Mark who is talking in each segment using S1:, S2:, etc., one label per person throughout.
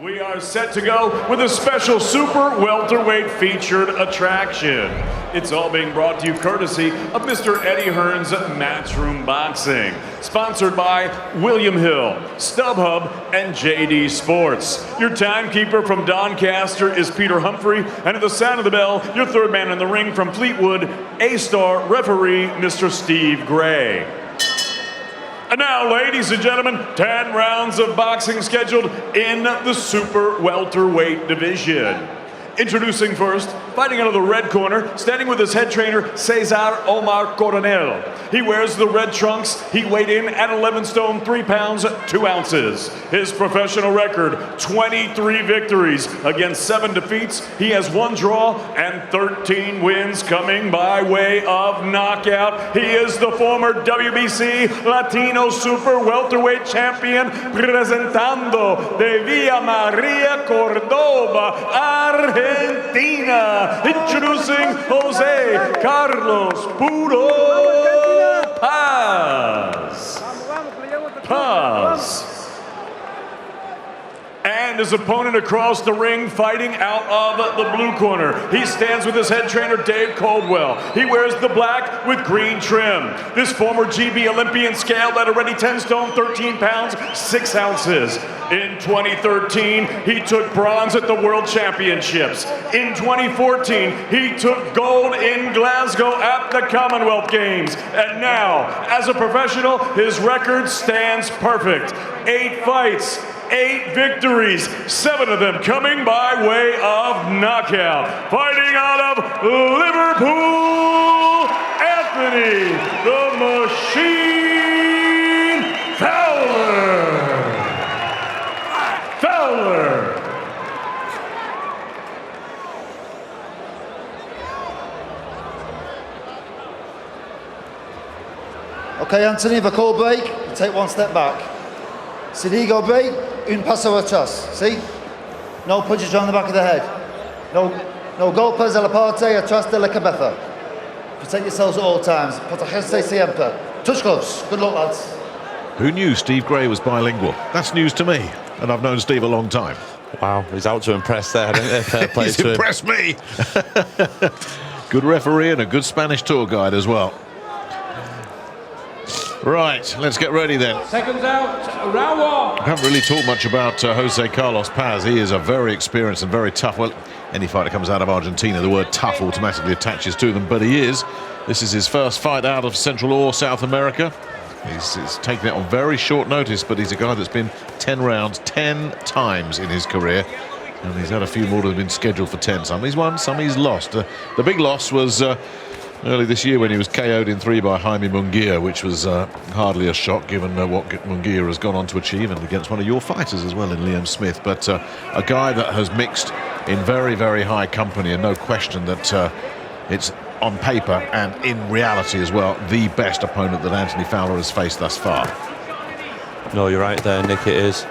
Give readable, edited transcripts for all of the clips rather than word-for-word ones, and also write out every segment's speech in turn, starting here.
S1: We are set to go with a special super welterweight featured attraction. It's all being brought to you courtesy of Mr. Eddie Hearn's Matchroom Boxing. Sponsored by William Hill, StubHub, and JD Sports. Your timekeeper from Doncaster is Peter Humphrey, and at the sound of the bell, your third man in the ring from Fleetwood, A-star referee Mr. Steve Gray. And now, ladies and gentlemen, 10 rounds of boxing scheduled in the super welterweight division. Introducing first, fighting out of the red corner, standing with his head trainer, Cesar Omar Coronel. He wears the red trunks. He weighed in at 11 stone, 3 pounds, 2 ounces. His professional record, 23 victories against 7 defeats. He has 1 draw and 13 wins coming by way of knockout. He is the former WBC Latino Super Welterweight Champion, presentando de Villa Maria, Cordoba, Argentina. Introducing Jose Carlos Paz. And his opponent across the ring, fighting out of the blue corner. He stands with his head trainer, Dave Coldwell. He wears the black with green trim. This former GB Olympian scaled at already 10 stone, 13 pounds, 6 ounces. In 2013, he took bronze at the World Championships. In 2014, he took gold in Glasgow at the Commonwealth Games. And now, as a professional, his record stands perfect. 8 fights, 8 victories, 7 of them coming by way of knockout. Fighting out of Liverpool, Anthony the Machine Fowler.
S2: Okay, Anthony, if I call break, you take 1 step back. Si digo break, un paso atrás. See? No punches on the back of the head. No golpes a la parte atrás de la cabeza. Protect yourselves at all times. Protégese siempre. Touch gloves. Good luck, lads.
S3: Who knew Steve Gray was bilingual? That's news to me, and I've known Steve a long time.
S4: Wow, he's out to impress there. Fair play
S3: He's
S4: to
S3: impressed me. Good referee and a good Spanish tour guide as well. Right, let's get ready then.
S5: Seconds out, round 1.
S3: I haven't really talked much about Jose Carlos Paz. He is a very experienced and very tough. Well, any fighter comes out of Argentina, the word tough automatically attaches to them, but he is. This is his first fight out of Central or South America. He's taken it on very short notice, but he's a guy that's been 10 rounds 10 times in his career. And he's had a few more that have been scheduled for 10. Some he's won, some he's lost. The big loss was early this year when he was KO'd in 3 by Jaime Munguia, which was hardly a shock given what Munguia has gone on to achieve, and against one of your fighters as well in Liam Smith. But a guy that has mixed in very, very high company, and no question that it's on paper and in reality as well the best opponent that Anthony Fowler has faced thus far.
S4: No, you're right there, Nick, it is.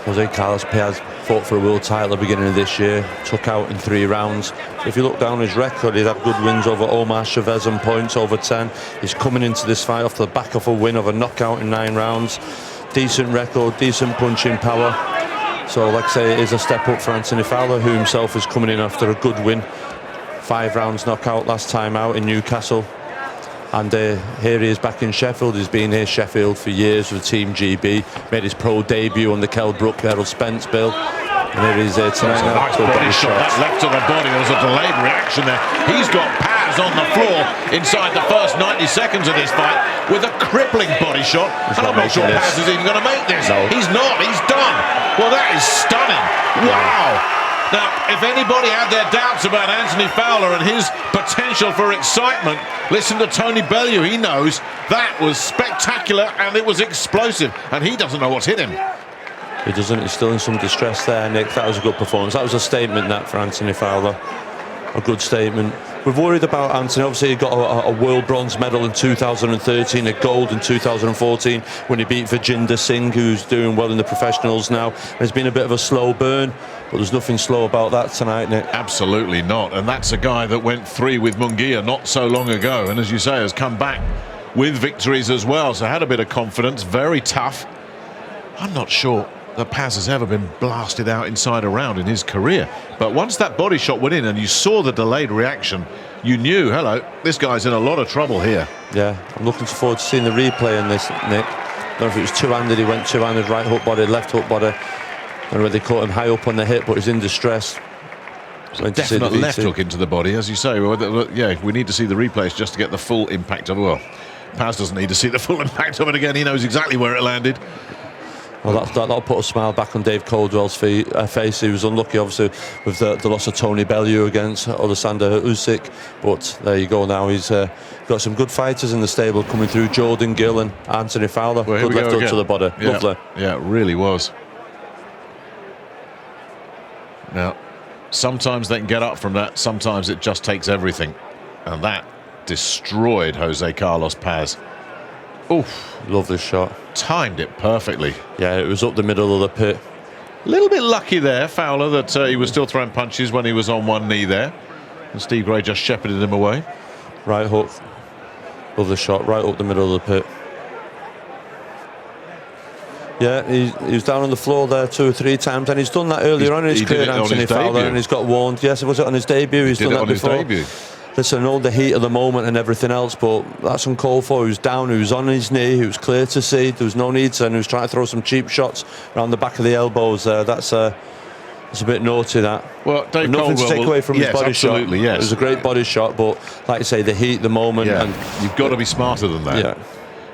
S4: Jose Carlos Paz fought for a world title at the beginning of this year, took out in 3 rounds. If you look down his record, he's had good wins over Omar Chavez and points over 10. He's coming into this fight off the back of a win of a knockout in 9 rounds. Decent record, decent punching power. So, like I say, it is a step up for Anthony Fowler, who himself is coming in after a good win. 5 rounds knockout last time out in Newcastle. And here he is back in Sheffield. He's been here Sheffield for years with Team GB. Made his pro debut on the Kell Brook Errol Spence bill. And here he's here tonight.
S3: Nice body shot. That left to the body. There was a delayed reaction there. He's got Paz on the floor inside the first 90 seconds of this fight with a crippling body shot. And I'm not sure Paz is even going to make this.
S4: No.
S3: He's not. He's done. Well, that is stunning. Wow. Now, if anybody had their doubts about Anthony Fowler and his potential for excitement, listen to Tony Bellew. He knows that was spectacular and it was explosive, and he doesn't know what's hit him.
S4: He doesn't. He's still in some distress there, Nick. That was a good performance. That was a statement, that, for Anthony Fowler. A good statement. We've worried about Anthony. Obviously, he got a world bronze medal in 2013, a gold in 2014 when he beat Virjinder Singh, who's doing well in the professionals now. There's been a bit of a slow burn, but there's nothing slow about that tonight, Nick.
S3: Absolutely not. And that's a guy that went 3 with Munguia not so long ago, and as you say, has come back with victories as well. So had a bit of confidence, very tough. I'm not sure that Paz has ever been blasted out inside a round in his career. But once that body shot went in and you saw the delayed reaction, you knew, hello, this guy's in a lot of trouble here.
S4: Yeah, I'm looking forward to seeing the replay on this, Nick. I don't know if it was two-handed, he went two-handed, right hook body, left hook body. I don't know whether they caught him high up on the hip, but he's in distress.
S3: Definite left hook into the body, as you say. Well, yeah, we need to see the replays just to get the full impact of it. Well, Paz doesn't need to see the full impact of it again. He knows exactly where it landed.
S4: Well, that'll put a smile back on Dave Coldwell's face. He was unlucky, obviously, with the loss of Tony Bellew against Alexander Usyk. But there you go now. He's got some good fighters in the stable coming through. Jordan Gill and Anthony Fowler.
S3: Well,
S4: good left hook to the body.
S3: Yeah.
S4: Lovely.
S3: Yeah, it really was. Now, sometimes they can get up from that. Sometimes it just takes everything. And that destroyed Jose Carlos Paz. Oof.
S4: Lovely shot.
S3: Timed it perfectly.
S4: Yeah, it was up the middle of the pit.
S3: A little bit lucky there, Fowler, that he was still throwing punches when he was on one knee there. And Steve Gray just shepherded him away.
S4: Right hook. Lovely shot, right up the middle of the pit. Yeah, he was down on the floor there 2 or 3 times, and he's done that earlier on in his career, Anthony Fowler, and he's got warned. Yes, was it on his debut? He's done that before.
S3: Debut.
S4: Listen, all the heat of the moment and everything else, but that's uncalled for. He was down, he was on his knee, he was clear to see, there was no need to, and he was trying to throw some cheap shots around the back of the elbows there. That's a bit naughty, that.
S3: Well, Dave
S4: nothing to take away from his body shot.
S3: Yes.
S4: It was a great body shot, but like you say, the heat, the moment.
S3: Yeah.
S4: And
S3: you've got to be smarter than that.
S4: Yeah.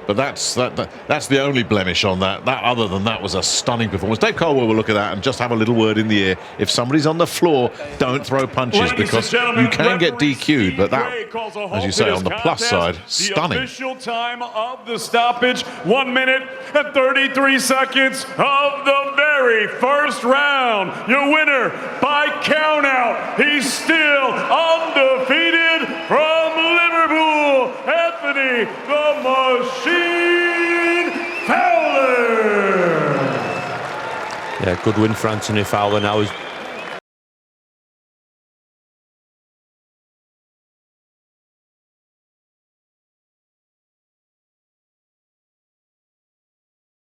S3: But that's the only blemish on that. Other than that, was a stunning performance. Dave Caldwell will look at that and just have a little word in the ear. If somebody's on the floor, don't throw punches, because you can get DQ'd. But that, as you say, on the plus side, stunning.
S1: The official time of the stoppage, 1 minute and 33 seconds of the very first round. Your winner by countout. He's still undefeated from Liverpool, Anthony the Machine Fowler.
S4: Yeah, good win for Anthony Fowler. Now he's